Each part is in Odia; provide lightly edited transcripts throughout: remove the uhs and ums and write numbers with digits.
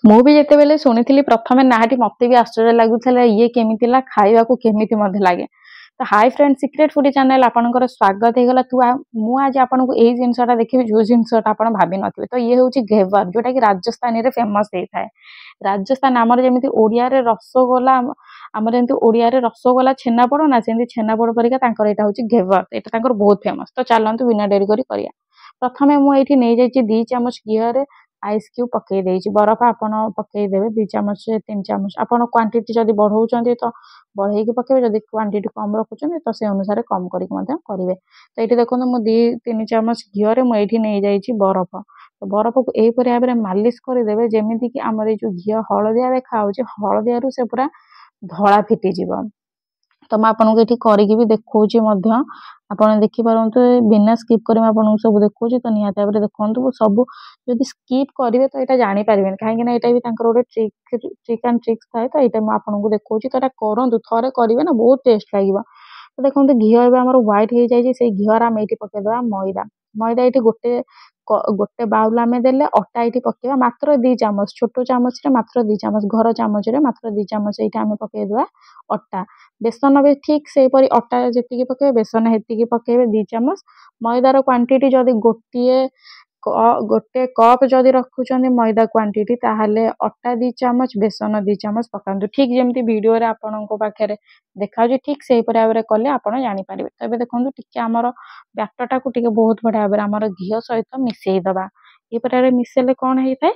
ମୁଁ ବି ଯେତେବେଳେ ଶୁଣିଥିଲି ପ୍ରଥମେ ନାଁଟି ମତେ ବି ଆଶ୍ଚର୍ଯ୍ୟ ଲାଗୁଥିଲା ଇଏ କେମିତି ଖାଇବାକୁ କେମିତି ମଧ୍ୟ ଲାଗେ। ତ ହାଇ ଫ୍ରେଣ୍ଡ ସିକ୍ରେଟ ଫୁଡି ଚ୍ୟାନେଲ ଆପଣଙ୍କର ସ୍ୱାଗତ ହେଇଗଲା। ମୁଁ ଆଜି ଆପଣଙ୍କୁ ଏଇ ଜିନିଷଟା ଦେଖେଇବି ଯୋଉ ଜିନିଷଟା ଆପଣ ଭାବି ନଥିବେ। ତ ଇଏ ହଉଛି ଘେବର, ଯୋଉଟା କି ରାଜସ୍ଥାନରେ ଫେମସ ହେଇଥାଏ। ରାଜସ୍ଥାନ ଆମର ଯେମିତି ଓଡିଆରେ ରସଗୋଲା, ଆମର ଯେମିତି ଓଡିଆରେ ରସଗୋଲା ଛେନାପୋଡ ନା, ସେମିତି ଛେନାପୋଡ ପରିକା ତାଙ୍କର ଏଇଟା ହଉଛି ଘେବର। ଏଇଟା ତାଙ୍କର ବହୁତ ଫେମସ। ତ ଚାଲନ୍ତୁ ବିନା ଡେରି କରି କରିବା। ପ୍ରଥମେ ମୁଁ ଏଇଠି ନେଇଯାଇଛି 2 ଚାମଚ ଘିଅରେ ଆଇସ୍ କ୍ୟୁବ ପକେଇ ଦେଇଛି। ବରଫ ଆପଣ ପକେଇଦେବେ 2 ଚାମଚ 3 ଚାମଚ। ଆପଣ କ୍ୱାଣ୍ଟିଟି ଯଦି ବଢଉଛନ୍ତି ତ ବଢେଇକି ପକେଇବେ, ଯଦି କ୍ୱାଣ୍ଟିଟି କମ ରଖୁଛନ୍ତି ତ ସେ ଅନୁସାରେ କମ କରିକି ମଧ୍ୟ କରିବେ। ତ ଏଇଠି ଦେଖନ୍ତୁ ମୁଁ 2-3 ଚାମଚ ଘିଅରେ ମୁଁ ଏଇଠି ନେଇଯାଇଛି ବରଫ। ତ ବରଫକୁ ଏଇପରି ଭାବରେ ମାଲିସ କରିଦେବେ ଯେମିତି କି ଆମର ଏଇ ଯୋଉ ଘିଅ ହଳଦିଆ ଦେଖା ହଉଛି, ହଳଦିଆରୁ ସେ ପୁରା ଧଳା ଫିଟିଯିବ। ତ ମୁଁ ଆପଣଙ୍କୁ ଏଠି କରିକି ବି ଦେଖଉଛି ମଧ୍ୟ, ଆପଣ ଦେଖିପାରନ୍ତୁ ବିନା ସ୍କିପ୍ କରି ମୁଁ ଆପଣଙ୍କୁ ସବୁ ଦେଖଉଛି। ତ ନିହାତି ଭାବରେ ଦେଖନ୍ତୁ ସବୁ। ଯଦି ସ୍କିପ୍ କରିବେ ତ ଏଇଟା ଜାଣିପାରିବେନି, କାହିଁକି ନା ଏଇଟା ବି ତାଙ୍କର ଗୋଟେ ଟ୍ରିକ୍ ଆଣ୍ଡ ଟ୍ରିକ୍ସ ଥାଏ। ତ ଏଇଟା ମୁଁ ଆପଣଙ୍କୁ ଦେଖଉଛି। ତ ଏଇଟା କରନ୍ତୁ, ଥରେ କରିବେ ନା, ବହୁତ ଟେଷ୍ଟ ଲାଗିବ। ତ ଦେଖନ୍ତୁ ଘିଅ ଏବେ ଆମର ହ୍ୱାଇଟ୍ ହେଇଯାଇଛି। ସେଇ ଘିଅରେ ଆମେ ଏଇଠି ପକେଇଦବା ମଇଦା। ମଇଦା ଏଇଠି ଗୋଟେ ବାଉଲ ଆମେ ଦେଲେ, ଅଟା ଏଇଠି ପକେଇବା ମାତ୍ର 2 ଚାମଚ, ଛୋଟ ଚାମଚରେ ମାତ୍ର 2 ଚାମଚ, ଘର ଚାମଚରେ ମାତ୍ର 2 ଚାମଚ ଏଇଠି ଆମେ ପକେଇଦବା ଅଟା। ବେସନ ବି ଠିକ ସେହିପରି ଅଟା ଯେତିକି ପକେଇବେ ବେସନ ସେତିକି ପକେଇବେ 2 ଚାମଚ। ମଇଦାର କ୍ୱାଣ୍ଟିଟି ଯଦି ଗୋଟେ କପ୍ ଯଦି ରଖୁଛନ୍ତି ମଇଦା କ୍ୱାଣ୍ଟିଟି, ତାହେଲେ ଅଟା 2 ଚାମଚ ବେସନ 2 ଚାମଚ ପକାନ୍ତୁ। ଠିକ ଯେମିତି ଭିଡିଓରେ ଆପଣଙ୍କ ପାଖରେ ଦେଖାଯାଉଛି ଠିକ ସେହିପରି ଭାବରେ କଲେ ଆପଣ ଜାଣିପାରିବେ। ତ ଏବେ ଦେଖନ୍ତୁ ଟିକେ ଆମର ବ୍ୟାଟରଟାକୁ ଟିକେ ବହୁତ ବଢିଆ ଭାବରେ ଆମର ଘିଅ ସହିତ ମିଶେଇ ଦବା। ଏହିପରି ଭାବରେ ମିଶେଇଲେ କଣ ହେଇଥାଏ,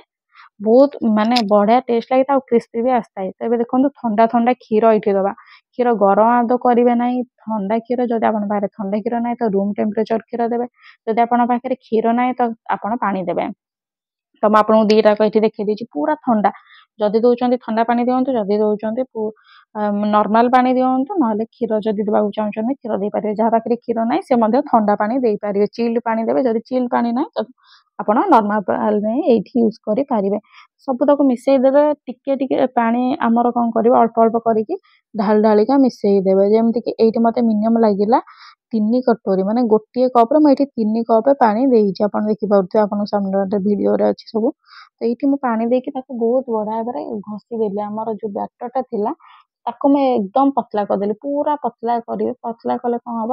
ବହୁତ ମାନେ ବଢିଆ ଟେଷ୍ଟ ଲାଗିଥାଏ ଆଉ କ୍ରିସ୍ପି ବି ଆସିଥାଏ। ତ ଏବେ ଦେଖନ୍ତୁ ଥଣ୍ଡା ଥଣ୍ଡା କ୍ଷୀର ଏଇଠି ଦବା। କ୍ଷୀର ଗରମ ଆଦୌ କରିବେ ନାହିଁ, ଥଣ୍ଡା କ୍ଷୀର। ଯଦି ଆପଣଙ୍କ ପାଖରେ ଥଣ୍ଡା କ୍ଷୀର ନାହିଁ ତ ରୁମ ଟେମ୍ପରେଚର କ୍ଷୀର ଦେବେ। ଯଦି ଆପଣଙ୍କ ପାଖରେ କ୍ଷୀର ନାହିଁ ତ ଆପଣ ପାଣି ଦେବେ। ତ ମୁଁ ଆପଣଙ୍କୁ 2ଟାକ ଏଠି ଦେଖେଇ ଦେଇଛି ପୁରା ଥଣ୍ଡା। ଯଦି ଦଉଛନ୍ତି ଥଣ୍ଡା ପାଣି ଦିଅନ୍ତୁ, ଯଦି ଦଉଛନ୍ତି ନର୍ମାଲ ପାଣି ଦିଅନ୍ତୁ, ନହେଲେ କ୍ଷୀର ଯଦି ଦେବାକୁ ଚାହୁଁଛନ୍ତି କ୍ଷୀର ଦେଇପାରିବେ। ଯାହା ପାଖରେ କ୍ଷୀର ନାହିଁ ସେ ମଧ୍ୟ ଥଣ୍ଡା ପାଣି ଦେଇପାରିବେ, ଚିଲ୍ଡ ପାଣି ଦେବେ। ଯଦି ଚିଲ୍ଡ ପାଣି ନାହିଁ ତ ଆପଣ ନର୍ମାଲ ପାଣି ଏଇଠି ୟୁଜ କରିପାରିବେ। ସବୁତକ ମିଶେଇ ଦେବେ। ଟିକେ ଟିକେ ପାଣି ଆମର କଣ କରିବ, ଅଳ୍ପ ଅଳ୍ପ କରିକି ଢାଳିକା ମିଶେଇ ଦେବେ। ଯେମିତି କି ଏଇଠି ମତେ ମିନିମମ ଲାଗିଲା 3 କଟୋରୀ, ମାନେ ଗୋଟିଏ କପରେ ମୁଁ ଏଇଠି 3 କପ ପାଣି ଦେଇଛି। ଆପଣ ଦେଖିପାରୁଥିବେ, ଆପଣଙ୍କ ସାମ୍ନାରେ ଭିଡିଓରେ ଅଛି ସବୁ। ତ ଏଇଠି ମୁଁ ପାଣି ଦେଇକି ତାକୁ ବହୁତ ବଢିଆ ଭାବରେ ଘଷି ଦେଲି। ଆମର ଯୋଉ ବ୍ୟାଟରଟା ଥିଲା ତାକୁ ମୁଁ ଏକଦମ ପତଲା କରିଦେଲି। ପୁରା ପତଲା କରିବେ, ପତଲା କଲେ କଣ ହବ,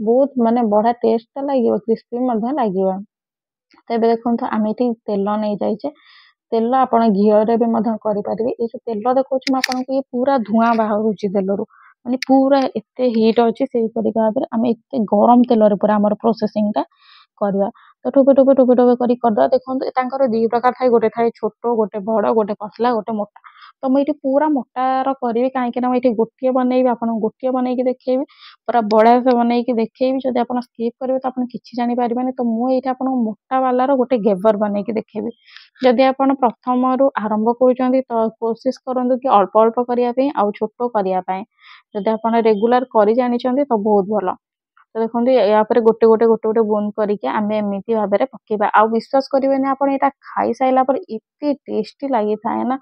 ବହୁତ ମାନେ ବଢିଆ ଟେଷ୍ଟ ଲାଗିବ, କ୍ରିସ୍ପି ମଧ୍ୟ ଲାଗିବ। ତ ଏବେ ଦେଖନ୍ତୁ ଆମେ ଏଠି ତେଲ ନେଇଯାଇଛେ। ତେଲ ଆପଣ ଘିଅରେ ବି ମଧ୍ୟ କରିପାରିବେ। ଏଇ ଯୋଉ ତେଲ ଦେଖଉଛି ମୁଁ ଆପଣଙ୍କୁ, ଇଏ ପୁରା ଧୂଆଁ ବାହାରୁଛି ତେଲରୁ, ମାନେ ପୁରା ଏତେ ହିଟ୍ ଅଛି। ସେଇପରି ଭାବରେ ଆମେ ଏତେ ଗରମ ତେଲରେ ପୁରା ଆମର ପ୍ରୋସେସିଂ ଟା କରିବା। ତ ଠୋପେ ଠୋପେ କରି କରିଦବା। ଦେଖନ୍ତୁ ତାଙ୍କର 2 ପ୍ରକାର ଥାଏ, ଗୋଟେ ଥାଏ ଛୋଟ, ଗୋଟେ ବଡ, ଗୋଟେ ପତଲା, ଗୋଟେ ମୋଟା। ତ ମୁଁ ଏଇଠି ପୁରା ମୋଟାର କରିବି, କାହିଁକି ନା ମୁଁ ଏଇଠି ଗୋଟିଏ ବନେଇବି, ଆପଣଙ୍କୁ ଗୋଟିଏ ବନେଇକି ଦେଖେଇବି, ପୁରା ବଢିଆ ବନେଇକି ଦେଖେଇବି। ଯଦି ଆପଣ ସ୍କିପ୍ କରିବେ ତ ଆପଣ କିଛି ଜାଣିପାରିବେନି। ତ ମୁଁ ଏଇଠି ଆପଣଙ୍କୁ ମୋଟା ବାଲାର ଗୋଟେ ଘେବର ବନେଇକି ଦେଖେଇବି। ଯଦି ଆପଣ ପ୍ରଥମରୁ ଆରମ୍ଭ କରୁଛନ୍ତି ତ କୋସିସ କରନ୍ତୁ କି ଅଳ୍ପ ଅଳ୍ପ କରିବା ପାଇଁ ଆଉ ଛୋଟ କରିବା ପାଇଁ। ଯଦି ଆପଣ ରେଗୁଲାର କରି ଜାଣିଛନ୍ତି ତ ବହୁତ ଭଲ। ତ ଦେଖନ୍ତୁ ୟା ପରେ ଗୋଟେ ବୁନ୍ଦ କରିକି ଆମେ ଏମିତି ଭାବରେ ପକେଇବା। ଆଉ ବିଶ୍ୱାସ କରିବେନି, ଆପଣ ଏଇଟା ଖାଇସାରିଲା ପରେ ଏତେ ଟେଷ୍ଟି ଲାଗିଥାଏ ନା,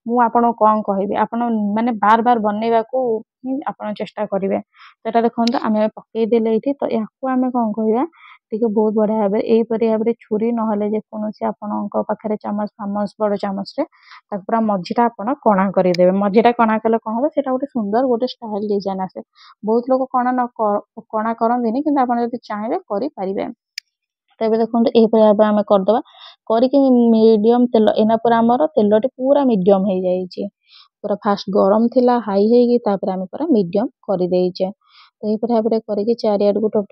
ମୁଁ ଆପଣଙ୍କୁ କଣ କହିବି। ଆପଣ ମାନେ ବାର ବାର ବନେଇବାକୁ ହିଁ ଆପଣ ଚେଷ୍ଟା କରିବେ। ତ ଏଟା ଦେଖନ୍ତୁ ଆମେ ପକେଇଦେଲେ ଏଇଠି। ତ ୟାକୁ ଆମେ କଣ କରିବା, ଟିକେ ବହୁତ ବଢିଆ ଭାବରେ ଏଇପରି ଭାବରେ ଛୁରୀ ନହେଲେ ଯେକୌଣସି ଆପଣଙ୍କ ପାଖରେ ଚାମଚ ବଡ ଚାମଚରେ ତାକୁ ପୁରା ମଝିଟା ଆପଣ କଣା କରିଦେବେ। ମଝିଟା କଣା କଲେ କଣ ହବ, ସେଇଟା ଗୋଟେ ସୁନ୍ଦର ଗୋଟେ ଷ୍ଟାଇଲ ଡିଜାଇନ ଆସେ। ବହୁତ ଲୋକ କଣା କରନ୍ତିନି, କିନ୍ତୁ ଆପଣ ଯଦି ଚାହିଁବେ କରିପାରିବେ। ତ ଏବେ ଦେଖନ୍ତୁ ଏଇପରି ଭାବେ ଆମେ କରିଦବା। କରିକି ମିଡିୟମ ତେଲ, ଏଇନା ପୁରା ଆମର ତେଲଟି ପୁରା ମିଡିୟମ ହେଇଯାଇଛି। ପୁରା ଫାଷ୍ଟ ଗରମ ଥିଲା ହାଇ ହେଇକି, ତାପରେ ଆମେ ପୁରା ମିଡିୟମ କରିଦେଇଛେ। ତ ଏଇପରି ଭାବରେ କରିକି ଚାରିଆଡକୁ ଟପ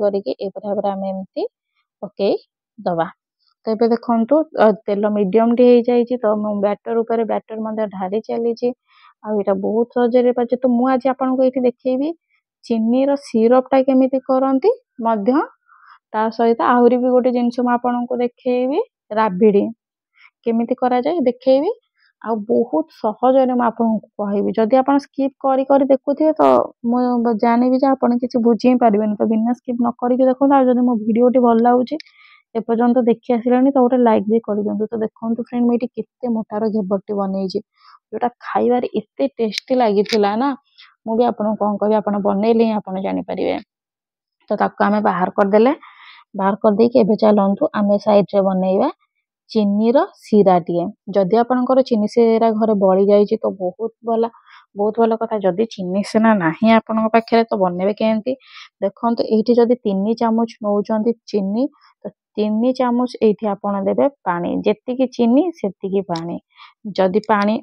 କରିକି ଏଇପରି ଭାବରେ ଆମେ ଏମିତି ପକେଇ ଦବା। ତ ଏବେ ଦେଖନ୍ତୁ ତେଲ ମିଡିୟମ ଟି ହେଇଯାଇଛି। ତ ମୁଁ ବ୍ୟାଟର ଉପରେ ବ୍ୟାଟର ମଧ୍ୟ ଢାଲି ଚାଲିଛି। ଆଉ ଏଇଟା ବହୁତ ସହଜରେ ପାରୁଛି। ତ ମୁଁ ଆଜି ଆପଣଙ୍କୁ ଏଇଠି ଦେଖେଇବି ଚିନିର ସିରପ ଟା କେମିତି କରନ୍ତି ମଧ୍ୟ। ତା ସହିତ ଆହୁରି ବି ଗୋଟେ ଜିନିଷ ମୁଁ ଆପଣଙ୍କୁ ଦେଖେଇବି, ରାବିଡି କେମିତି କରାଯାଏ ଦେଖେଇବି। ଆଉ ବହୁତ ସହଜରେ ମୁଁ ଆପଣଙ୍କୁ କହିବି। ଯଦି ଆପଣ ସ୍କିପ୍ କରି ଦେଖୁଥିବେ ତ ମୁଁ ଜାଣିବି ଯେ ଆପଣ କିଛି ବୁଝି ହିଁ ପାରିବେନି। ତ ବିନା ସ୍କିପ୍ ନ କରିକି ଦେଖନ୍ତୁ। ଆଉ ଯଦି ମୋ ଭିଡିଓଟି ଭଲ ଲାଗୁଛି, ଏପର୍ଯ୍ୟନ୍ତ ଦେଖି ଆସିଲାଣି, ତ ଗୋଟେ ଲାଇକ୍ ବି କରିଦିଅନ୍ତୁ। ତ ଦେଖନ୍ତୁ ଫ୍ରେଣ୍ଡ, ମୁଁ ଏଇଠି କେତେ ମୋଟାର ଘେବରଟି ବନେଇଛି, ଯୋଉଟା ଖାଇବାରେ ଏତେ ଟେଷ୍ଟି ଲାଗିଥିଲା ନା, ମୁଁ ବି ଆପଣଙ୍କୁ କଣ କହିବି, ଆପଣ ବନେଇଲେ ହିଁ ଆପଣ ଜାଣିପାରିବେ। ତ ତାକୁ ଆମେ ବାହାର କରିଦେଲେ। ବାହାର କରିଦେଇକି ଏବେ ଚାଲନ୍ତୁ ଆମେ ସାଇଡରେ ବନେଇବା ଚିନିର ସିରାଟିଏ। ଯଦି ଆପଣଙ୍କର ଚିନି ସିରା ଘରେ ବଳି ଯାଇଛି ତ ବହୁତ ଭଲ କଥା। ଯଦି ଚିନି ସିରା ନାହିଁ ଆପଣଙ୍କ ପାଖରେ ତ ବନେଇବେ କେମିତି? ଦେଖନ୍ତୁ ଏଇଠି ଯଦି 3 ଚାମଚ ନେଉଛନ୍ତି ଚିନି ତ 3 ଚାମଚ ଏଇଠି ଆପଣ ଦେବେ ପାଣି। ଯେତିକି ଚିନି ସେତିକି ପାଣି। ଯଦି ପାଣି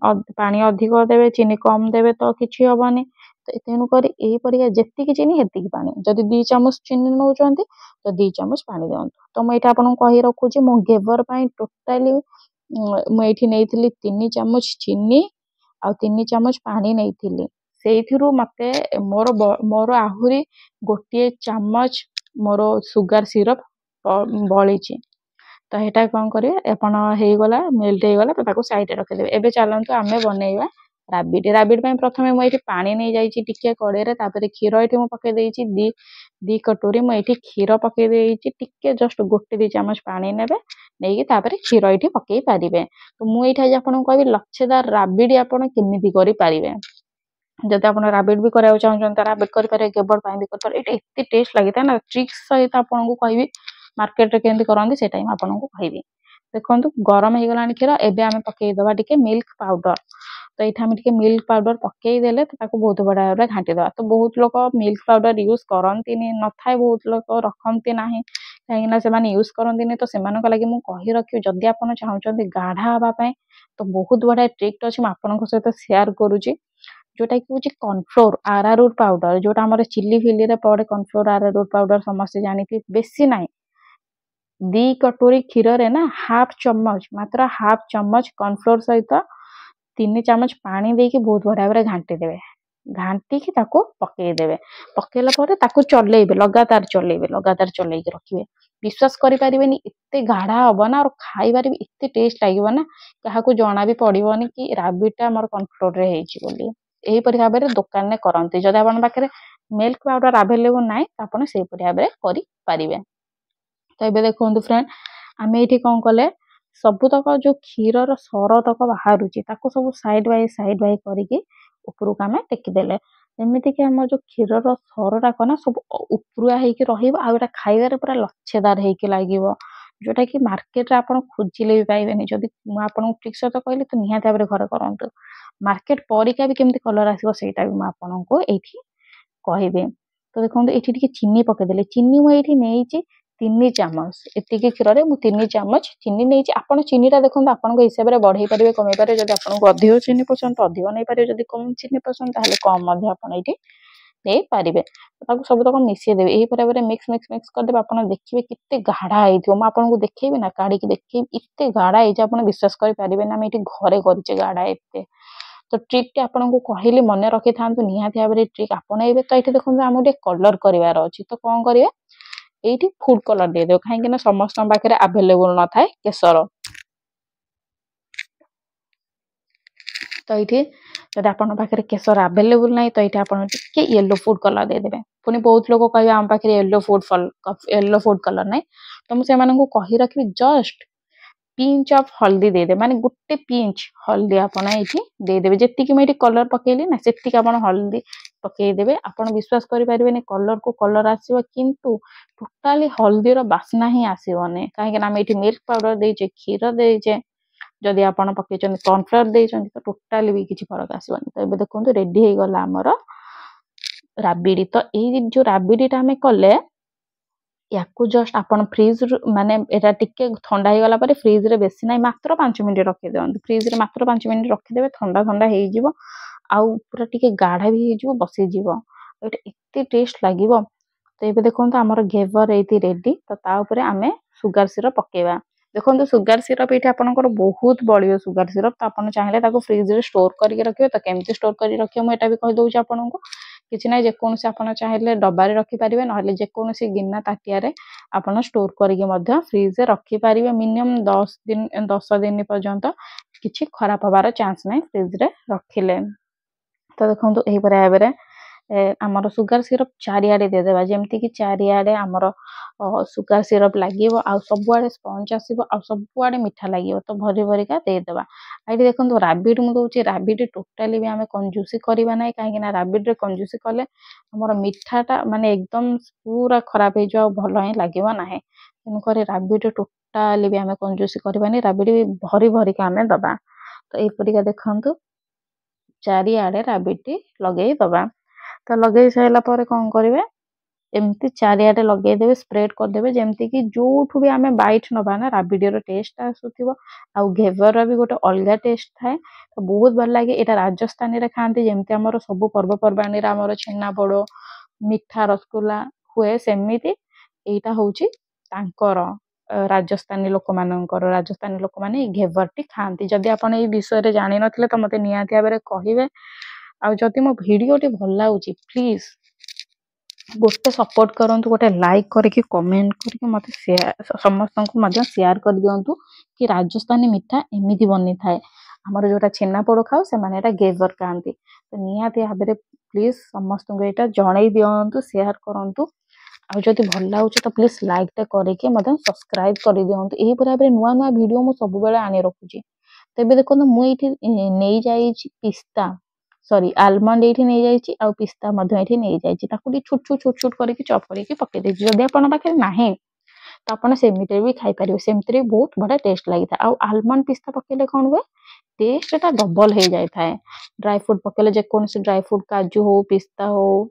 ଅଧିକ ଦେବେ ଚିନି କମ ଦେବେ ତ କିଛି ହବନି। ତେଣୁକରି ଏହିପରିକା ଯେତିକି ଚିନି ସେତିକି ପାଣି। ଯଦି 2 ଚାମଚ ଚିନି ନେଉଛନ୍ତି ତ 2 ଚାମଚ ପାଣି ଦିଅନ୍ତୁ। ତ ମୁଁ ଏଇଟା ଆପଣଙ୍କୁ କହି ରଖୁଛି, ମୁଁ ଗେଭର ପାଇଁ ଟୋଟାଲି ମୁଁ ଏଇଠି ନେଇଥିଲି 3 ଚାମଚ ଚିନି ଆଉ 3 ଚାମଚ ପାଣି ନେଇଥିଲି। ସେଇଥିରୁ ମତେ ମୋର ଆହୁରି 1 ଚାମଚ ମୋର ସୁଗାର ସିରପ ବଳିଛି। ତ ଏଇଟା କଣ କରିବେ, ଆପଣ ହେଇଗଲା ମେଲ୍ଟ ହେଇଗଲା ତ ତାକୁ ସାଇଡରେ ରଖିଦେବେ। ଏବେ ଚାଲନ୍ତୁ ଆମେ ବନେଇବା ରାବିଡି। ରାବିଡି ପାଇଁ ପ୍ରଥମେ ମୁଁ ଏଇଠି ପାଣି ନେଇଯାଇଛି ଟିକେ କଡ଼େଇରେ, ତାପରେ କ୍ଷୀର ଏଇଠି ମୁଁ ପକେଇ ଦେଇଛି ଦି କଟୋରୀ ମୁଁ ଏଇଠି କ୍ଷୀର ପକେଇ ଦେଇଛି। ଟିକେ ଜଷ୍ଟ 1-2 ଚାମଚ ପାଣି ନେବେ, ନେଇକି ତାପରେ କ୍ଷୀର ଏଇଠି ପକେଇ ପାରିବେ। ତ ମୁଁ ଏଇଠି ଆଜି ଆପଣଙ୍କୁ କହିବି ଲଛେଦାର ରାବିଡି ଆପଣ କେମିତି କରିପାରିବେ। ଯଦି ଆପଣ ରାବିଡି ବି କରିବାକୁ ଚାହୁଁଛନ୍ତି ତ ରାବିଡି କରିପାରିବେ, ଗେଭର ପାଇଁ ବି କରିପାରିବେ। ଏଇଟା ଏତେ ଟେଷ୍ଟ ଲାଗିଥାଏ ନା, ଟ୍ରିକ୍ସ ସହିତ ଆପଣଙ୍କୁ କହିବି ମାର୍କେଟରେ କେମିତି କରନ୍ତି ସେଇଟା ହିଁ ଆପଣଙ୍କୁ କହିବି। ଦେଖନ୍ତୁ ଗରମ ହେଇଗଲାଣି କ୍ଷୀର, ଏବେ ଆମେ ପକେଇଦବା ଟିକେ ମିଲ୍କ ପାଉଡର। ତ ଏଇଠି ଆମେ ଟିକେ ମିଲ୍କ ପାଉଡର ପକେଇଦେଲେ ତାକୁ ବହୁତ ବଢିଆ ଭାବରେ ଘାଣ୍ଟିଦେବା। ତ ବହୁତ ଲୋକ ମିଲ୍କ ପାଉଡର ୟୁଜ କରନ୍ତିନି, ନଥାଏ, ବହୁତ ଲୋକ ରଖନ୍ତି ନାହିଁ କାହିଁକିନା ସେମାନେ ୟୁଜ କରନ୍ତିନି। ତ ସେମାନଙ୍କ ଲାଗି ମୁଁ କହି ରଖିବି, ଯଦି ଆପଣ ଚାହୁଁଛନ୍ତି ଗାଢା ହବା ପାଇଁ ତ ବହୁତ ବଢିଆ ଟ୍ରିକ୍ ଅଛି, ମୁଁ ଆପଣଙ୍କ ସହିତ ସେୟାର କରୁଛି। ଯୋଉଟା କି ହଉଛି କର୍ନଫ୍ଲୋର ଆରାରୁଟ ପାଉଡର, ଯୋଉଟା ଆମର ଚିଲି ଫିଲିରେ ପଡେ। କର୍ନଫ୍ଲୋର ଆରାରୁଟ ପାଉଡର ସମସ୍ତେ ଜାଣିଥିବେ। ବେଶୀ ନାହିଁ, 2 କଟୋରୀ କ୍ଷୀରରେ ନା ମାତ୍ର ହାଫ ଚାମଚ କର୍ନଫ୍ଲୋର ସହିତ 3 ଚାମଚ ପାଣି ଦେଇକି ବହୁତ ବଢିଆ ଭାବରେ ଘାଣ୍ଟି ଦେବେ। ଘାଣ୍ଟିକି ତାକୁ ପକେଇଦେବେ। ପକେଇଲା ପରେ ତାକୁ ଚଲେଇବେ, ଲଗାତାର ଚଲେଇକି ରଖିବେ। ବିଶ୍ୱାସ କରିପାରିବେନି ଏତେ ଗାଢା ହବ ନା, ଆଉ ଖାଇବାରେ ବି ଏତେ ଟେଷ୍ଟ ଲାଗିବ ନା, କାହାକୁ ଜଣା ବି ପଡିବନି କି ରାବିଡିଟା ଆମର କର୍ନଫ୍ଲୋରରେ ହେଇଛି ବୋଲି। ଏହିପରି ଭାବରେ ଦୋକାନରେ କରନ୍ତି। ଯଦି ଆପଣଙ୍କ ପାଖରେ ମିଲ୍କ ପାଉଡର ଆଭେଲେବୁଲ ନାହିଁ ତ ଆପଣ ସେଇପରି ଭାବରେ କରିପାରିବେ। ତ ଏବେ ଦେଖନ୍ତୁ ଫ୍ରେଣ୍ଡ, ଆମେ ଏଇଠି କଣ କଲେ, ସବୁତକ ଯୋଉ କ୍ଷୀରର ସରତକ ବାହାରୁଛି ତାକୁ ସବୁ ସାଇଡ ବାଇ କରିକି ଉପରକୁ ଆମେ ଟେକିଦେଲେ। ଯେମିତିକି ଆମର ଯୋଉ କ୍ଷୀରର ସରଟାକ ନା ସବୁ ଉପରୁଆ ହେଇକି ରହିବ, ଆଉ ଏଟା ଖାଇବାରେ ପୁରା ଲଛେଦାର ହେଇକି ଲାଗିବ, ଯୋଉଟା କି ମାର୍କେଟରେ ଆପଣ ଖୋଜିଲେ ବି ପାଇବେନି। ଯଦି ମୁଁ ଆପଣଙ୍କୁ ଠିକ ସହିତ କହିଲି ତ ନିହାତି ଭାବରେ ଘରେ କରନ୍ତୁ। ମାର୍କେଟ ପରିକା ବି କେମିତି କଲର ଆସିବ ସେଇଟା ବି ମୁଁ ଆପଣଙ୍କୁ ଏଇଠି କହିବି। ତ ଦେଖନ୍ତୁ ଏଇଠି ଟିକେ ଚିନି ପକେଇଦେଲେ। ଚିନି ମୁଁ ଏଇଠି ନେଇଛି 3 ଚାମଚ। ଏତିକି କ୍ଷୀରରେ ମୁଁ 3 ଚାମଚ ଚିନି ନେଇଛି। ଆପଣ ଚିନିଟା ଦେଖନ୍ତୁ ଆପଣଙ୍କ ହିସାବରେ ବଢେଇ ପାରିବେ, କମେଇ ପାରିବେ। ଯଦି ଆପଣଙ୍କୁ ଅଧିକ ଚିନି ପସନ୍ଦ ତ ଅଧିକ ନେଇପାରିବେ, ଯଦି କମ ଚିନି ପସନ୍ଦ ତାହେଲେ କମ ମଧ୍ୟ ଆପଣ ଏଇଠି ନେଇପାରିବେ। ତାକୁ ସବୁତକ ମିଶେଇ ଦେବେ। ଏହିପରି ଭାବରେ ମିକ୍ସ କରିଦେବେ। ଆପଣ ଦେଖିବେ କେତେ ଗାଢା ହେଇଥିବ। ମୁଁ ଆପଣଙ୍କୁ ଦେଖେଇବି ନା, କାଢିକି ଦେଖେଇବି, ଏତେ ଗାଢା ହେଇଛି ଆପଣ ବିଶ୍ୱାସ କରିପାରିବେନି। ଆମେ ଏଇଠି ଘରେ କରିଛେ ଗାଢା ଏତେ। ତ ଟ୍ରିକ୍ ଟି ଆପଣଙ୍କୁ କହିଲି, ମନେ ରଖିଥାନ୍ତୁ, ନିହାତି ଭାବରେ ଟ୍ରିକ୍ ଆପଣେଇବେ। ତ ଏଇଠି ଦେଖନ୍ତୁ ଆମକୁ ଟିକେ କଲର କରିବାର ଅଛି। ତ କଣ କରିବେ, ଏଇଠି ଫୁଡ କଲର ଦେଇଦେବେ, କାହିଁକି ନା ସମସ୍ତଙ୍କ ପାଖରେ ଆଭେଲେବୁଲ ନଥାଏ କେଶର। ତ ଏଇଠି ଯଦି ଆପଣଙ୍କ ପାଖରେ କେଶର ଆଭେଲେବୁଲ ନାହିଁ ତ ଏଇଠି ଆପଣ ଟିକେ ୟେଲୋ ଫୁଡ କଲର ଦେଇଦେବେ। ପୁଣି ବହୁତ ଲୋକ କହିବେ ଆମ ପାଖରେ ୟେଲୋ ଫୁଡ କଲର ନାହିଁ, ତ ମୁଁ ସେମାନଙ୍କୁ କହି ରଖିବି ଜଷ୍ଟ ପିଞ୍ଚ ଅଫ ହଳଦୀ ଦେଇଦେବେ। ମାନେ 1 ପିଞ୍ଚ ହଳଦୀ ଆପଣ ଏଇଠି ଦେଇଦେବେ। ଯେତିକି ମୁଁ ଏଇଠି କଲର ପକେଇଲି ନା ସେତିକି ଆପଣ ହଳଦୀ ପକେଇଦେବେ। ଆପଣ ବିଶ୍ୱାସ କରିପାରିବେନି, କଲରକୁ କଲର ଆସିବ କିନ୍ତୁ ଟୋଟାଲି ହଳଦୀର ବାସ୍ନା ହିଁ ଆସିବନି, କାହିଁକି ନା ଆମେ ଏଇଠି ମିଲ୍କ ପାଉଡର ଦେଇଛେ, କ୍ଷୀର ଦେଇଛେ। ଯଦି ଆପଣ ପକେଇଛନ୍ତି କର୍ନଫ୍ଲୋର ଦେଇଛନ୍ତି ତ ଟୋଟାଲି ବି କିଛି ଫରକ ଆସିବନି। ତ ଏବେ ଦେଖନ୍ତୁ ରେଡି ହେଇଗଲା ଆମର ରାବିଡି। ତ ଏଇ ଯୋଉ ରାବିଡିଟା ଆମେ କଲେ, ୟାକୁ ଜଷ୍ଟ ଆପଣ ଫ୍ରିଜରୁ ମାନେ ଏଟା ଟିକେ ଥଣ୍ଡା ହେଇଗଲା ପରେ ଫ୍ରିଜରେ ବେଶୀ ନାହିଁ ମାତ୍ର 5 ମିନିଟ୍ ରଖିଦିଅନ୍ତୁ। ଫ୍ରିଜରେ ମାତ୍ର 5 ମିନିଟ୍ ରଖିଦେବେ, ଥଣ୍ଡା ହେଇଯିବ ଆଉ ପୁରା ଟିକେ ଗାଢା ବି ହେଇଯିବ, ବସିଯିବ। ଏଇଟା ଏତେ ଟେଷ୍ଟ ଲାଗିବ। ତ ଏବେ ଦେଖନ୍ତୁ ଆମର ଗେଭର ଏଇଠି ରେଡି। ତ ତା ଉପରେ ଆମେ ସୁଗାର ସିରପ ପକେଇବା। ଦେଖନ୍ତୁ ସୁଗାର ସିରପ ଏଇଠି ଆପଣଙ୍କର ବହୁତ ବଳିବ ସୁଗାର ସିରପ। ତ ଆପଣ ଚାହିଁଲେ ତାକୁ ଫ୍ରିଜରେ ଷ୍ଟୋର କରିକି ରଖିବେ। ତ କେମିତି ଷ୍ଟୋର କରିକି ରଖିବେ ମୁଁ ଏଟା ବି କହିଦଉଛି ଆପଣଙ୍କୁ। କିଛି ନାହିଁ, ଯେକୌଣସି ଆପଣ ଚାହିଁଲେ ଡବାରେ ରଖିପାରିବେ, ନହେଲେ ଯେକୌଣସି ଗିନା ତାଟିଆରେ ଆପଣ ଷ୍ଟୋର କରିକି ମଧ୍ୟ ଫ୍ରିଜରେ ରଖିପାରିବେ। ମିନିମମ୍ 10 ଦିନ ପର୍ଯ୍ୟନ୍ତ କିଛି ଖରାପ ହବାର ଚାନ୍ସ ନାହିଁ ଫ୍ରିଜରେ ରଖିଲେ। ତ ଦେଖନ୍ତୁ ଏହିପରି ଭାବରେ ଆମର ସୁଗାର ସିରପ ଚାରିଆଡେ ଦେଇଦେବା, ଯେମିତିକି ଚାରିଆଡେ ଆମର ସୁଗାର ସିରପ ଲାଗିବ, ଆଉ ସବୁଆଡେ ସ୍ପଞ୍ଜ ଆସିବ, ଆଉ ସବୁଆଡେ ମିଠା ଲାଗିବ। ତ ଭରିକା ଦେଇଦେବା। ଏଇଠି ଦେଖନ୍ତୁ ରାବିଡି ମୁଁ ଦଉଛି। ରାବିଡି ଟୋଟାଲି ବି ଆମେ କଞ୍ଜୁସି କରିବା ନାହିଁ, କାହିଁକି ନା ରାବିଡିରେ କଞ୍ଜୁସି କଲେ ଆମର ମିଠାଟା ମାନେ ଏକଦମ ପୁରା ଖରାପ ହେଇଯିବ, ଆଉ ଭଲ ହିଁ ଲାଗିବ ନାହିଁ। ତେଣୁକରି ରାବିଡି टोटाली भी आम कंजूसी करवानी राबिडी भी भरी भरिका आम दबा। तो यहीपरिका देखु चारिआडे राबिडी लगे दबा। तो लगे सारा पर कौन करेंगे एमती चारिआडे लगेदेवे स्प्रेड करदेवे जमती कि जोठू भी आम बैठ नबा ना राबिडीर टेस्ट आसुथिबो आ घेवर भी गोटे अलग टेस्ट थाए। तो बहुत भल लगे यहाँ राजस्थानी रे खाती जमती आमर सब पर्वपर्वाणी आमर छेना पोड़ मिठा रसगुल्ला हुए सेमिति एटा होची तांकर राजस्थानी लोक मानकर राजस्थानी लोक माने घेवरटी खाती। जदि आपण ए विषय जानि नथिले तो मते नियाती भाबरे कहिबे। आ जदि मो भिडियोटी भल लाଗୁची प्लीज गोटे सपोर्ट करंतु गोटे लाइक करके कमेंट करके मते समस्त को शेयर कर दियंतु कि राजस्थानी मिठा एमिति बनी थाए। हमर जोटा छेना पोड़ खाओ से माने एटा घेवर खाती। तो नियाती भाबरे प्लीज समस्त को एटा जणाई दियंतु शेयर करंतु। आ जदि भल लाଗୁची तो प्लीज लाइक टा करके मते सब्सक्राइब कर दियंतु। एही परा नुआ नुआ वीडियो मु सब बेले आनी रखुची। तेबे देखो मु एठी नेई जाईची पिस्ता सॉरी आलमंड ये नहीं जाइए आ पिस्ता ये नहीं जाइए ताकू छुट छुट छुट छुट करके चॉप करके पकई देछि। जदि आपन पाखे नाही तो आपन सेमिते भी खाई परिबे सेमिते बहुत बड़ा टेस्ट लागि था। आ आलमंड पिस्ता पकेले कोन हुए टेस्ट टा डबल हो जाय थाए। ड्राई फ्रूट पकेले जे कोन से ड्राई फ्रूट काजू हो पिस्ता हो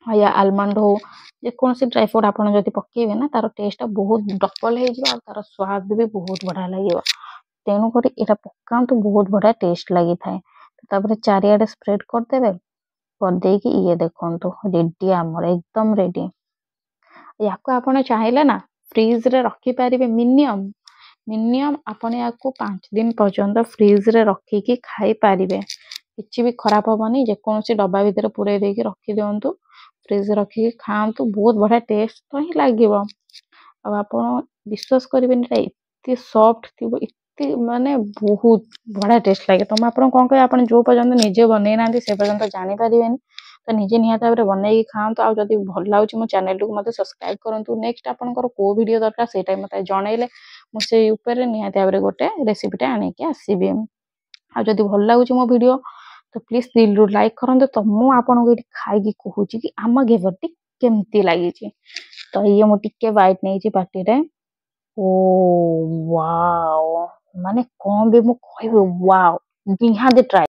या आलमंड हो जे कोन से ड्राई फ्रूट आपन जदि पकेबे ना तार टेस्ट बहुत डबल हो जिवो आ तार स्वाद भी बहुत बढ़िया लागिवो। तेणु करी एटा पकांतु बहुत बढ़िया टेस्ट लागि थाए। तापर चारिआडे स्प्रेड करदेवे कर देकी ये देखंतु रेडी आमर एकदम रेडी। याको आपण चाहिले ना फ्रीज रे रखी पारिबे मिनिमम आपण याको 5 दिन पर्यंत फ्रीज रे रखिकी खाई पारिबे किछि भी खराब होबनी। जे कोनसी डब्बा भीतर पुरे देकी रखी दियंतु फ्रीज रे रखिकी खांतु बहुत बढ़िया टेस्ट तो ही लागिवो। अब आपण विश्वास करिबेनी एटा इत्ते सॉफ्ट थिबो माने बहुत बड़ा टेस्ट लगे। तो आप कौन कह आप जो पर्यटन निजे बन ना से पर्यटन जानी पारे। तो निजे निहाती भाव बनई खाँतु। आ जब भल लगे मो चैनल को मत सब्सक्राइब करूँ। नेक्स्ट आपंकर को वीडियो दरकार से मत जनइले मुझे निहाती भाव गोटे रेसिपीटे आणिकी आसबि। आ जब भल लगे मो वीडियो तो प्लीज दिल रु लाइक करते। तो मुझे आपको ये खाई कहूँ कि आम घेवरटी केमती लगी। तो ये मुझे बैट नहीं पार्टी रे ओ वाओ माने कौन भी मु कहबे वाओ निहाती ट्राई।